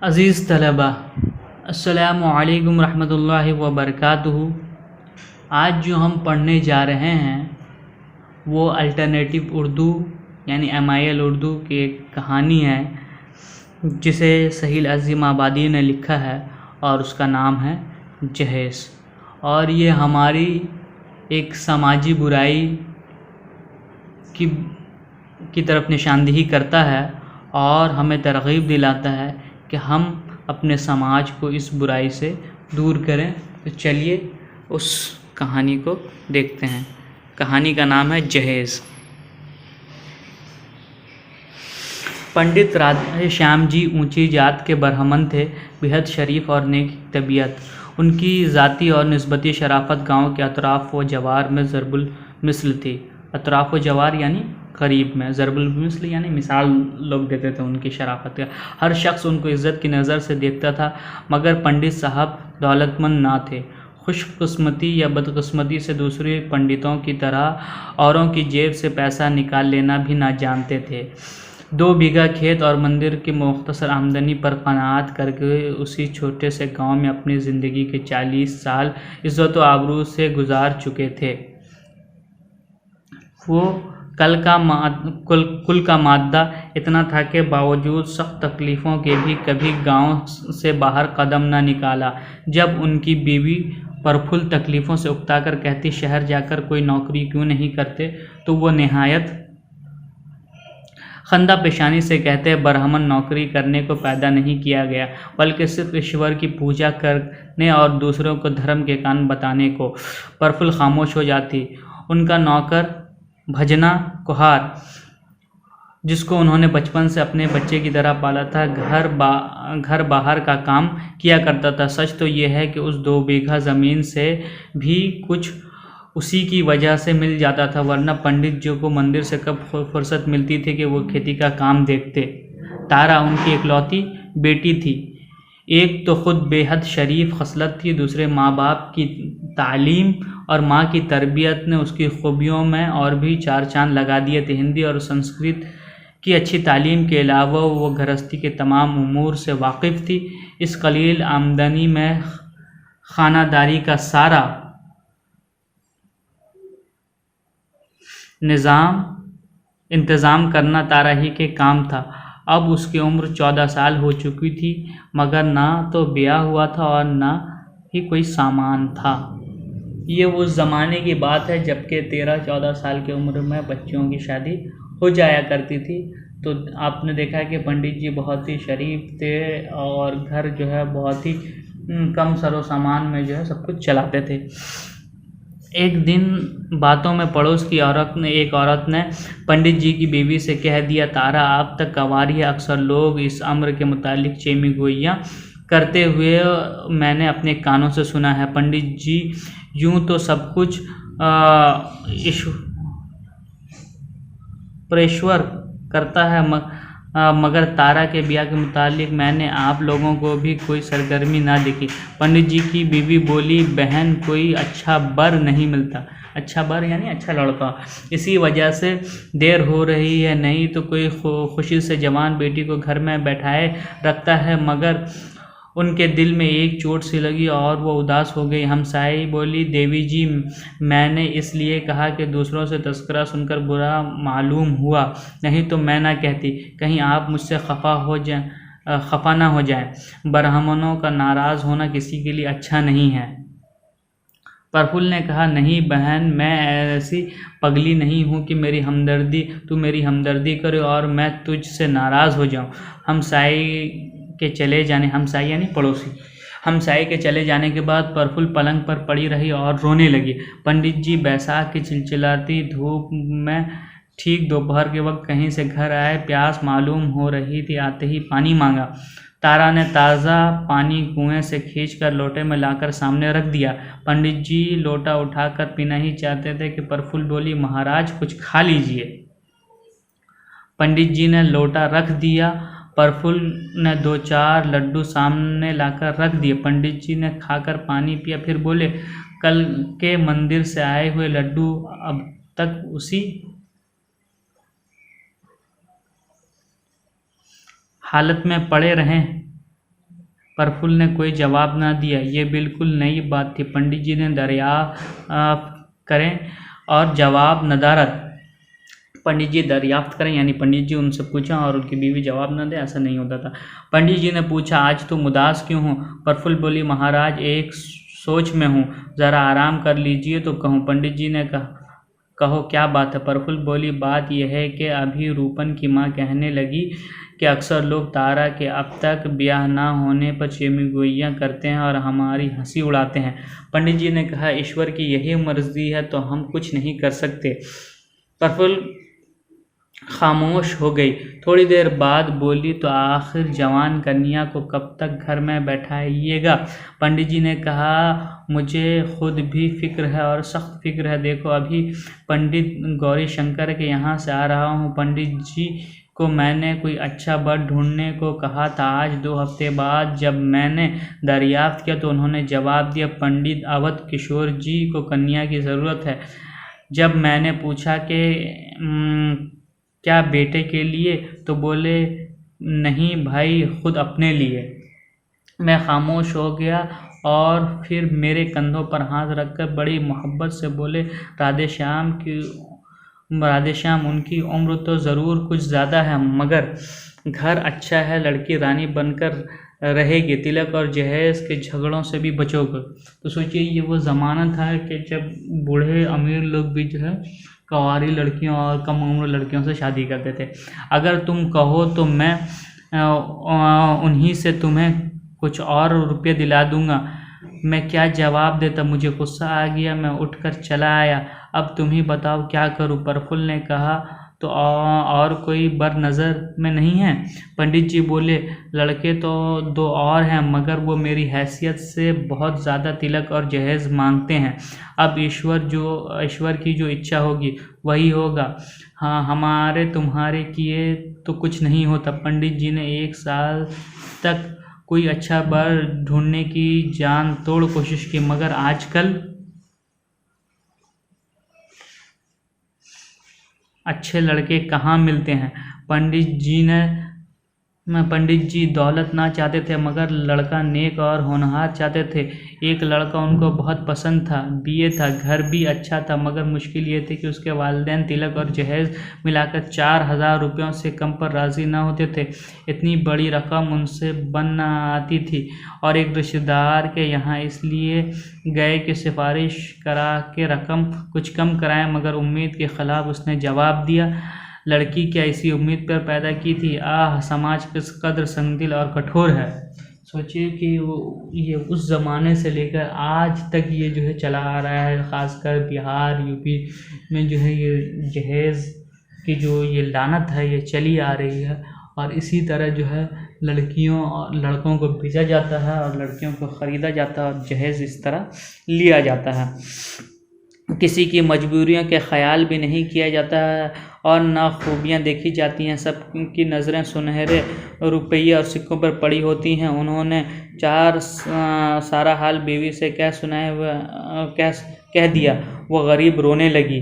अज़ीज़ तलबा, अस्सलामु अलैकुम रहमतुल्लाहि व बरकातुहू। आज जो हम पढ़ने जा रहे हैं वो अल्टरनेटिव उर्दू यानी MIL उर्दू की एक कहानी है जिसे सहील अज़ीम आबादी ने लिखा है और उसका नाम है जहेज़। और ये हमारी एक समाजी बुराई की तरफ निशानदेही करता है और हमें तरग़ीब दिलाता है कि हम अपने समाज को इस बुराई से दूर करें। तो चलिए उस कहानी को देखते हैं। कहानी का नाम है जहेज़। पंडित राधे श्याम जी ऊंची जात के बरहमन थे, बेहद शरीफ और नेक तबीयत। उनकी ज़ाती और निस्बती शराफत गांव के अतराफ़ व जवार में ज़रबुल मिस्ल थी। अतराफ़ व जवार यानी करीब में, ज़रबुल मिस्ल यानी मिसाल लोग देते थे उनकी शराफत का। हर शख्स उनको इज़्ज़त की नज़र से देखता था, मगर पंडित साहब दौलतमंद ना थे। खुशकिस्मती या बदकिस्मती से दूसरे पंडितों की तरह औरों की जेब से पैसा निकाल लेना भी ना जानते थे। 2 बीघा खेत और मंदिर की मुख्तसर आमदनी पर क़नाअत करके उसी छोटे से गांव में अपनी ज़िंदगी के 40 साल इज़्ज़त व आबरू से गुजार चुके थे। वो कुल का मादा इतना था कि बावजूद सख्त तकलीफ़ों के भी कभी गांव से बाहर कदम न निकाला। जब उनकी बीवी परफुल तकलीफ़ों से उकताकर कहती शहर जाकर कोई नौकरी क्यों नहीं करते, तो वो निहायत खंदा पेशानी से कहते बरहमन नौकरी करने को पैदा नहीं किया गया, बल्कि सिर्फ ईश्वर की पूजा करने और दूसरों को धर्म के कान बताने को। परफुल खामोश हो जाती। उनका नौकर भजना कुहार, जिसको उन्होंने बचपन से अपने बच्चे की तरह पाला था, घर बाहर का काम किया करता था। सच तो यह है कि उस 2 बीघा ज़मीन से भी कुछ उसी की वजह से मिल जाता था, वरना पंडित जी को मंदिर से कब फुर्सत मिलती थी कि वो खेती का काम देखते। तारा उनकी इकलौती बेटी थी। एक तो खुद बेहद शरीफ खसलत थी, दूसरे माँ बाप की तालीम और माँ की तरबियत ने उसकी खूबियों में और भी 4 चांद लगा दिए थे। हिंदी और संस्कृत की अच्छी तालीम के अलावा वो गृहस्थी के तमाम उमूर से वाकिफ़ थी। इस कलील आमदनी में खानादारी का सारा इंतज़ाम करना तारा ही के काम था। अब उसकी उम्र 14 साल हो चुकी थी, मगर ना तो ब्याह हुआ था और ना ही कोई सामान था। ये उस ज़माने की बात है जबकि 13-14 साल की उम्र में बच्चियों की शादी हो जाया करती थी। तो आपने देखा है कि पंडित जी बहुत ही शरीफ थे और घर जो है बहुत ही कम सरो सामान में जो है सब कुछ चलाते थे। एक दिन बातों में पड़ोस की एक औरत ने पंडित जी की बीवी से कह दिया, तारा आप तक कंवारी है, अक्सर लोग इस अम्र के मुतालिक चेमी गोइयाँ करते हुए मैंने अपने कानों से सुना है। पंडित जी यूँ तो सब कुछ ईश्वर करता है, मगर तारा के ब्याह के मुतालिक मैंने आप लोगों को भी कोई सरगर्मी ना देखी। पंडित जी की बीवी बोली, बहन कोई अच्छा बर नहीं मिलता। अच्छा बर यानी अच्छा लड़का, इसी वजह से देर हो रही है, नहीं तो कोई खुशी से जवान बेटी को घर में बैठाए रखता है। मगर उनके दिल में एक चोट सी लगी और वो उदास हो गई। हमसाई बोली, देवी जी मैंने इसलिए कहा कि दूसरों से तस्करा सुनकर बुरा मालूम हुआ, नहीं तो मैं ना कहती, कहीं आप मुझसे खफा ना हो जाएं। ब्राह्मणों का नाराज़ होना किसी के लिए अच्छा नहीं है। प्रफुल्ल ने कहा, नहीं बहन, मैं ऐसी पगली नहीं हूँ कि तू मेरी हमदर्दी करे और मैं तुझसे नाराज़ हो जाऊँ। हमसाई यानी पड़ोसी। हमसाई के चले जाने के बाद प्रफुल्ल पलंग पर पड़ी रही और रोने लगी। पंडित जी बैसाख की चिलचिलाती धूप में ठीक दोपहर के वक्त कहीं से घर आए। प्यास मालूम हो रही थी, आते ही पानी मांगा। तारा ने ताज़ा पानी कुएं से खींचकर लोटे में लाकर सामने रख दिया। पंडित जी लोटा उठाकर पीना ही चाहते थे कि प्रफुल्ल बोली, महाराज कुछ खा लीजिए। पंडित जी ने लोटा रख दिया। प्रफुल्ल ने 2-4 लड्डू सामने लाकर रख दिए। पंडित जी ने खाकर पानी पिया, फिर बोले, कल के मंदिर से आए हुए लड्डू अब तक उसी हालत में पड़े रहें। प्रफुल्ल ने कोई जवाब न दिया। ये बिल्कुल नई बात थी। पंडित जी ने दरियाफ्त करें और जवाब नदारत। पंडित जी दरियाफ्त करें यानी पंडित जी उनसे पूछा और उनकी बीवी जवाब न दे, ऐसा नहीं होता था। पंडित जी ने पूछा, आज तुम उदास क्यों हो? प्रफुल्ल बोली, महाराज एक सोच में हूँ, ज़रा आराम कर लीजिए तो कहूँ। पंडित जी ने कहा, कहो क्या बात है? प्रफुल्ल बोली, बात यह है कि अभी रूपन की माँ कहने लगी कि अक्सर लोग तारा के अब तक ब्याह ना होने पर चेमीगोइयाँ करते हैं और हमारी हंसी उड़ाते हैं। पंडित जी ने कहा, ईश्वर की यही मर्जी है तो हम कुछ नहीं कर सकते। प्रफुल्ल खामोश हो गई। थोड़ी देर बाद बोली, तो आखिर जवान कन्या को कब तक घर में बैठाइएगा? पंडित जी ने कहा, मुझे खुद भी फिक्र है और सख्त फिक्र है। देखो, अभी पंडित गौरी शंकर के यहाँ से आ रहा हूँ। पंडित जी को मैंने कोई अच्छा वर ढूंढने को कहा था। आज 2 हफ्ते बाद जब मैंने दरियाफ्त किया तो उन्होंने जवाब दिया, पंडित अवध किशोर जी को कन्या की ज़रूरत है। जब मैंने पूछा कि क्या बेटे के लिए, तो बोले, नहीं भाई, खुद अपने लिए। मैं खामोश हो गया और फिर मेरे कंधों पर हाथ रखकर बड़ी मोहब्बत से बोले, राधे श्याम, उनकी उम्र तो ज़रूर कुछ ज़्यादा है, मगर घर अच्छा है, लड़की रानी बनकर रहेगी, तिलक और जहेज के झगड़ों से भी बचोगे। तो सोचिए, ये वो ज़माना था कि जब बूढ़े अमीर लोग भी जो है कंवारी लड़कियों और कम उम्र लड़कियों से शादी करते थे। अगर तुम कहो तो मैं उन्हीं से तुम्हें कुछ और रुपये दिला दूंगा। मैं क्या जवाब देता? मुझे गुस्सा आ गया। मैं उठकर चला आया। अब तुम ही बताओ क्या करूं? प्रफुल्ल ने कहा, तो और कोई बर नज़र में नहीं है? पंडित जी बोले, लड़के तो 2 और हैं, मगर वो मेरी हैसियत से बहुत ज़्यादा तिलक और जहेज मांगते हैं। अब ईश्वर की जो इच्छा होगी वही होगा। हाँ, हमारे तुम्हारे किए तो कुछ नहीं होता। पंडित जी ने 1 साल तक कोई अच्छा बर ढूंढने की जान तोड़ कोशिश की, मगर आजकल अच्छे लड़के कहाँ मिलते हैं। पंडित जी दौलत ना चाहते थे, मगर लड़का नेक और होनहार चाहते थे। एक लड़का उनको बहुत पसंद था, बीए था, घर भी अच्छा था, मगर मुश्किल ये थी कि उसके वालिदैन तिलक और जहेज मिलाकर 4000 रुपयों से कम पर राज़ी ना होते थे। इतनी बड़ी रकम उनसे बन ना आती थी और एक रिश्तेदार के यहाँ इसलिए गए कि सिफारिश करा के रकम कुछ कम कराएं, मगर उम्मीद के ख़िलाफ़ उसने जवाब दिया। लड़की क्या इसी उम्मीद पर पैदा की थी? आह, समाज किस कदर संगदिल और कठोर है। सोचिए कि ये उस ज़माने से लेकर आज तक ये जो है चला आ रहा है। ख़ासकर बिहार, यूपी में जो है ये जहेज़ की जो ये लानत है ये चली आ रही है। और इसी तरह जो है लड़कियों और लड़कों को भेजा जाता है और लड़कियों को ख़रीदा जाता है और जहेज़ इस तरह लिया जाता है। किसी की मजबूरियों के ख्याल भी नहीं किया जाता है और ना खूबियाँ देखी जाती हैं। सबकी नज़रें सुनहरे रुपये और सिक्कों पर पड़ी होती हैं। उन्होंने सारा हाल बीवी से कह दिया। वो गरीब रोने लगी।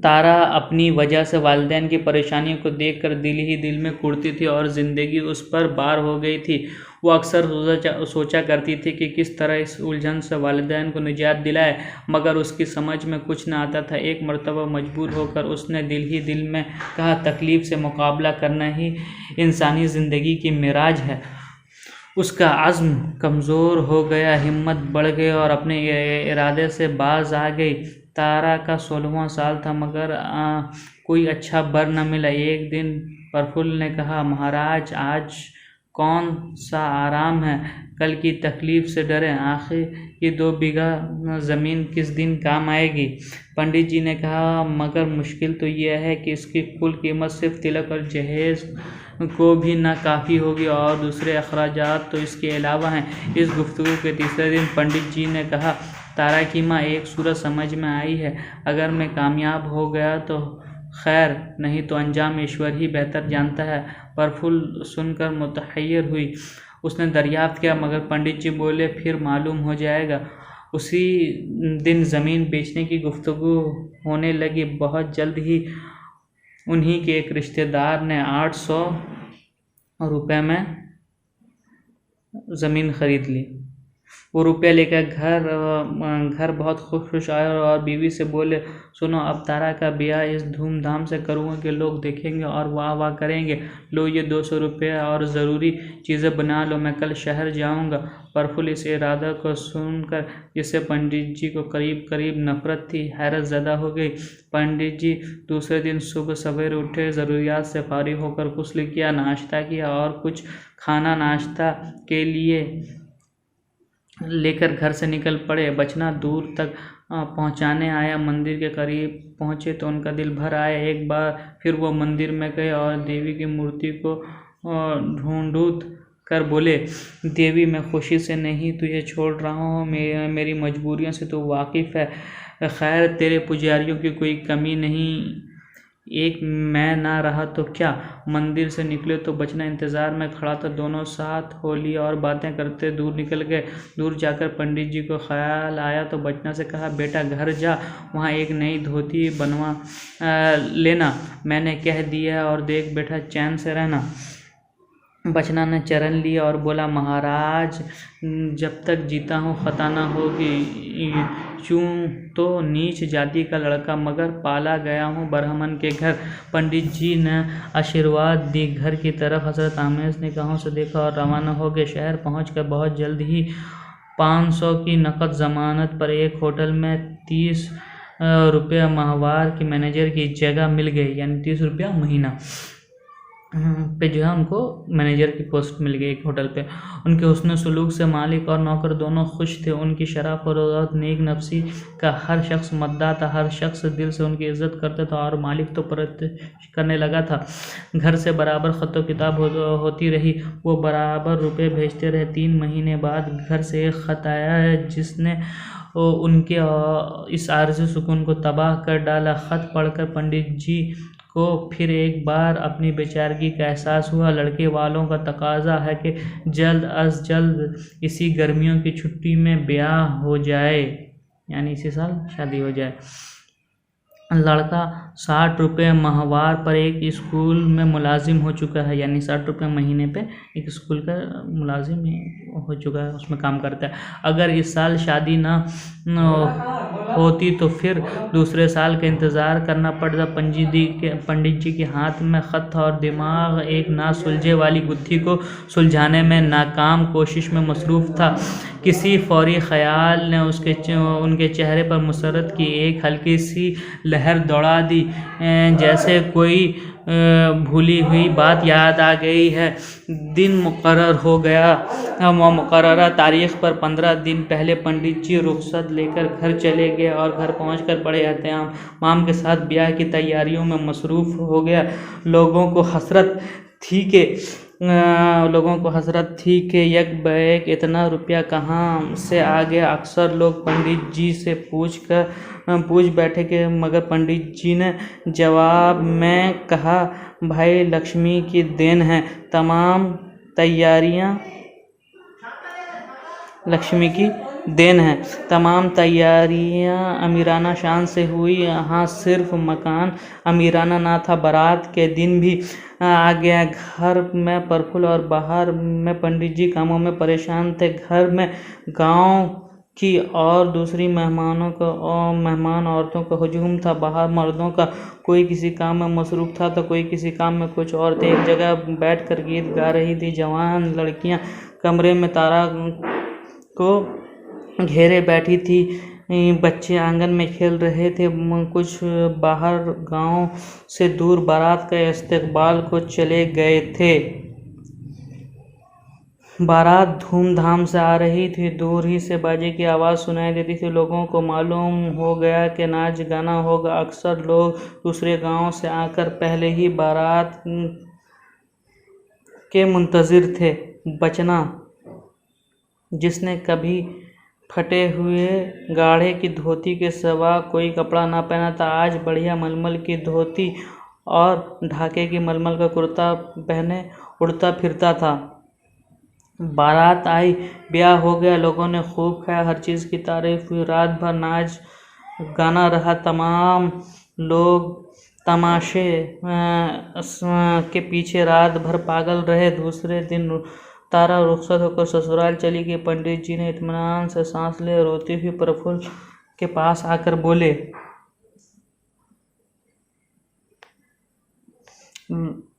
तारा अपनी वजह से वालिदैन की परेशानियों को देखकर दिल ही दिल में कुढ़ती थी और ज़िंदगी उस पर बार हो गई थी। वो अक्सर सोचा करती थी कि किस तरह इस उलझन से वालिदैन को निजात दिलाए, मगर उसकी समझ में कुछ न आता था। एक मर्तबा मजबूर होकर उसने दिल ही दिल में कहा, तकलीफ़ से मुकाबला करना ही इंसानी ज़िंदगी की मिराज है। उसका अज़्म कमज़ोर हो गया, हिम्मत बढ़ गई और अपने इरादे से बाज आ गई। तारा का 16वां साल था, मगर कोई अच्छा बर न मिला। एक दिन प्रफुल्ल ने कहा, महाराज, आज कौन सा आराम है? कल की तकलीफ़ से डरे। आखिर ये 2 बीघा ज़मीन किस दिन काम आएगी? पंडित जी ने कहा, मगर मुश्किल तो यह है कि इसकी कुल कीमत सिर्फ तिलक और जहेज़ को भी ना काफ़ी होगी और दूसरे अखराजात तो इसके अलावा हैं। इस गुफ्तगू के तीसरे दिन पंडित जी ने कहा, तारा की माँ, एक सूरत समझ में आई है। अगर मैं कामयाब हो गया तो खैर, नहीं तो अंजाम ईश्वर ही बेहतर जानता है। प्रफुल्ल सुनकर मुतहय्यर हुई। उसने दरियाफ्त किया, मगर पंडित जी बोले, फिर मालूम हो जाएगा। उसी दिन ज़मीन बेचने की गुफ्तगू होने लगी। बहुत जल्द ही उन्हीं के एक रिश्तेदार ने 800 रुपये में ज़मीन खरीद ली। वो रुपया लेकर घर बहुत खुश आए और बीवी से बोले, सुनो, अब तारा का ब्याह इस धूमधाम से करूँगा कि लोग देखेंगे और वाह वाह करेंगे। लो ये 200 रुपये और ज़रूरी चीज़ें बना लो, मैं कल शहर जाऊँगा। प्रफुल्ल इस इरादा को सुनकर, जिससे पंडित जी को करीब करीब नफरत थी, हैरत ज़दा हो गई। पंडित जी दूसरे दिन सुबह सवेरे उठे, ज़रूरियात से फारिग होकर गुस्ल किया, नाश्ता किया और कुछ खाना नाश्ता के लिए लेकर घर से निकल पड़े। बचना दूर तक पहुंचाने आया। मंदिर के करीब पहुंचे तो उनका दिल भर आया। एक बार फिर वो मंदिर में गए और देवी की मूर्ति को ढूंढ कर बोले, देवी, मैं खुशी से नहीं तुझे छोड़ रहा हूँ, मेरी मजबूरियों से तो वाकिफ़ है। खैर, तेरे पुजारियों की कोई कमी नहीं, एक मैं ना रहा तो क्या। मंदिर से निकले तो बचना इंतज़ार में खड़ा था। दोनों साथ हो लिया और बातें करते दूर निकल गए। दूर जाकर पंडित जी को ख्याल आया तो बचना से कहा, बेटा घर जा, वहाँ एक नई धोती बनवा लेना, मैंने कह दिया, और देख बेटा, चैन से रहना। बचना ने चरण लिया और बोला, महाराज, जब तक जीता हूँ खता न होगी। यूँ तो नीच जाति का लड़का, मगर पाला गया हूँ ब्राह्मण के घर। पंडित जी ने आशीर्वाद दी। घर की तरफ हज़रत आमेश निगाहों से देखा और रवाना हो गए। शहर पहुंचकर बहुत जल्द ही 500 की नकद ज़मानत पर एक होटल में 30 रुपया माहवार की मैनेजर की जगह मिल गई, यानी 30 रुपया महीना पे जो है उनको मैनेजर की पोस्ट मिल गई एक होटल पे। उनके हुस्न सलूक से मालिक और नौकर दोनों खुश थे। उनकी शराफ़त और नेक नफ्सी का हर शख्स मद्दा था। हर शख्स दिल से उनकी इज़्ज़त करता था और मालिक तो परस्तिश करने लगा था। घर से बराबर ख़त किताब होती रही। वो बराबर रुपए भेजते रहे। 3 महीने बाद घर से एक ख़त आया जिसने उनके इस आरज़ी सुकून को तबाह कर डाला। ख़त पढ़कर पंडित जी को फिर एक बार अपनी बेचारगी का एहसास हुआ। लड़के वालों का तकाजा है कि जल्द अज जल्द इसी गर्मियों की छुट्टी में ब्याह हो जाए, यानी इसी साल शादी हो जाए। लड़का 60 रुपये माहवार पर एक स्कूल में मुलाजिम हो चुका है, यानी 60 रुपये महीने पे एक स्कूल का मुलाजिम हो चुका है, उसमें काम करता है। अगर इस साल शादी ना होती तो फिर दूसरे साल का इंतज़ार करना पड़ता। पंडित जी के हाथ में ख़त था और दिमाग एक ना सुलझे वाली गुत्थी को सुलझाने में नाकाम कोशिश में मसरूफ़ था। किसी फौरी ख़याल ने उनके चेहरे पर मुसर्रत की एक हल्की सी लहर दौड़ा दी, जैसे कोई भूली हुई बात याद आ गई है। दिन मुकर्रर हो गया। मुकर्ररा तारीख़ पर 15 दिन पहले पंडित जी रुखसत लेकर घर चले गए और घर पहुंचकर बड़े एहतमाम के साथ ब्याह की तैयारियों में मसरूफ़ हो गया। लोगों को हसरत थी कि यक बैक इतना रुपया कहाँ से आ गया। अक्सर लोग पंडित जी से पूछ बैठे कि मगर पंडित जी ने जवाब में कहा, भाई, लक्ष्मी की देन है, तमाम तैयारियां अमीराना शान से हुई। यहाँ सिर्फ मकान अमीराना ना था, बारात के दिन भी आ गया। घर में प्रफुल्ल और बाहर में पंडित जी कामों में परेशान थे। घर में गांव की और दूसरी मेहमान औरतों का हुजूम था। बाहर मर्दों का कोई किसी काम में मसरूफ़ था तो कोई किसी काम में। कुछ औरतें एक जगह बैठकर गीत गा रही थी। जवान लड़कियां कमरे में तारा को घेरे बैठी थी। बच्चे आंगन में खेल रहे थे। कुछ बाहर गांव से दूर बारात के इस्तकबाल को चले गए थे। बारात धूमधाम से आ रही थी। दूर ही से बाजे की आवाज़ सुनाई देती थी। लोगों को मालूम हो गया कि नाच गाना होगा। अक्सर लोग दूसरे गांव से आकर पहले ही बारात के मुंतज़िर थे। बचना, जिसने कभी फटे हुए गाढ़े की धोती के सिवा कोई कपड़ा ना पहना था, आज बढ़िया मलमल की धोती और ढाके की मलमल का कुर्ता पहने उड़ता फिरता था। बारात आई, ब्याह हो गया। लोगों ने खूब खाया, हर चीज़ की तारीफ हुई। रात भर नाच गाना रहा। तमाम लोग तमाशे के पीछे रात भर पागल रहे। दूसरे दिन तारा रुखसत होकर ससुराल चली गई। पंडित जी ने इत्मीनान से सांस ले रोती हुई प्रफुल्ल के पास आकर बोले,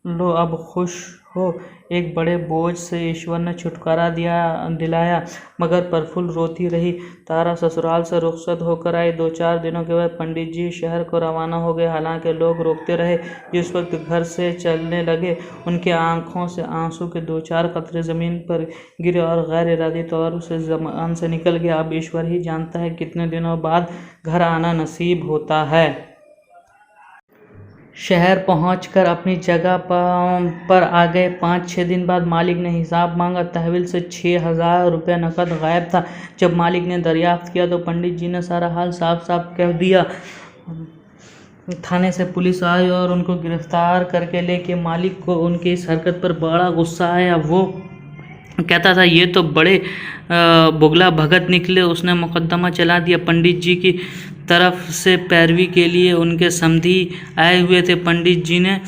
लो अब खुश हो, एक बड़े बोझ से ईश्वर ने छुटकारा दिलाया। मगर प्रफुल्ल रोती रही। तारा ससुराल से रुखसत होकर आई। 2-4 दिनों के बाद पंडित जी शहर को रवाना हो गए। हालांकि लोग रोकते रहे। जिस वक्त घर से चलने लगे, उनकी आंखों से आंसू के 2-4 कतरे जमीन पर गिरे और गैर इरादी तौर से ज़बान से निकल गया। अब ईश्वर ही जानता है कितने दिनों बाद घर आना नसीब होता है। शहर पहुंचकर अपनी जगह पर आ गए। 5-6 दिन बाद मालिक ने हिसाब मांगा। तहवील से 6,000 रुपये नकद गायब था। जब मालिक ने दरियाफ्त किया तो पंडित जी ने सारा हाल साफ साफ कह दिया। थाने से पुलिस आई और उनको गिरफ्तार करके लेके मालिक को उनकी इस हरकत पर बड़ा गुस्सा आया। वो कहता था, ये तो बड़े बुगला भगत निकले। उसने मुकदमा चला दिया। पंडित जी की तरफ से पैरवी के लिए उनके समधी आए हुए थे। पंडित जी ने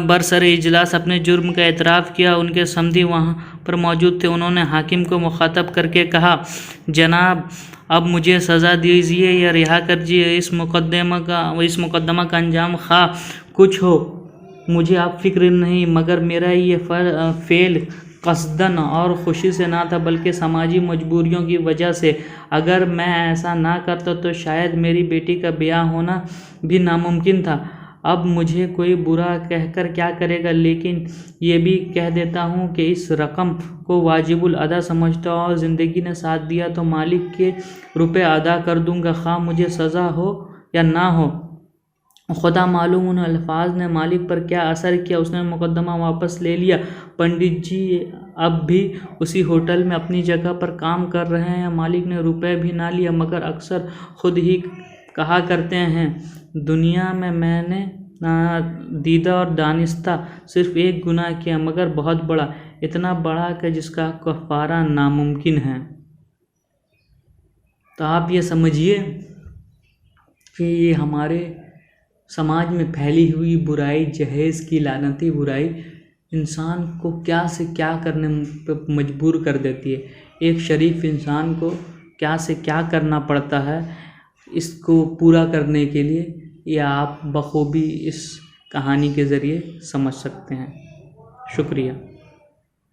बरसरे इजलास अपने जुर्म का एतराफ़ किया। उनके समधी वहाँ पर मौजूद थे। उन्होंने हाकिम को मुखातब करके कहा, जनाब अब मुझे सज़ा दीजिए या रिहा कर दीजिए। इस मुकदमा का अंजाम खा कुछ हो मुझे आप फिक्र नहीं, मगर मेरा ये फेल कसदन और खुशी से ना था, बल्कि समाजी मजबूरियों की वजह से। अगर मैं ऐसा ना करता तो शायद मेरी बेटी का ब्याह होना भी नामुमकिन था। अब मुझे कोई बुरा कहकर क्या करेगा, लेकिन ये भी कह देता हूँ कि इस रकम को वाजिबुल अदा समझता हूँ और ज़िंदगी ने साथ दिया तो मालिक के रुपए अदा कर दूँगा, खा मुझे सज़ा हो या ना हो। खुदा मालूम उन अल्फाज ने मालिक पर क्या असर किया। उसने मुकदमा वापस ले लिया। पंडित जी अब भी उसी होटल में अपनी जगह पर काम कर रहे हैं। मालिक ने रुपए भी ना लिया, मगर अक्सर खुद ही कहा करते हैं, दुनिया में मैंने दीदा और दानिस्ता सिर्फ एक गुनाह किया, मगर बहुत बड़ा, इतना बड़ा कि जिसका कफ़ारा नामुमकिन है। तो आप ये समझिए कि ये हमारे समाज में फैली हुई बुराई, जहेज़ की लानती बुराई इंसान को क्या से क्या करने पर मजबूर कर देती है। एक शरीफ इंसान को क्या से क्या करना पड़ता है इसको पूरा करने के लिए, ये आप बखूबी इस कहानी के ज़रिए समझ सकते हैं। शुक्रिया।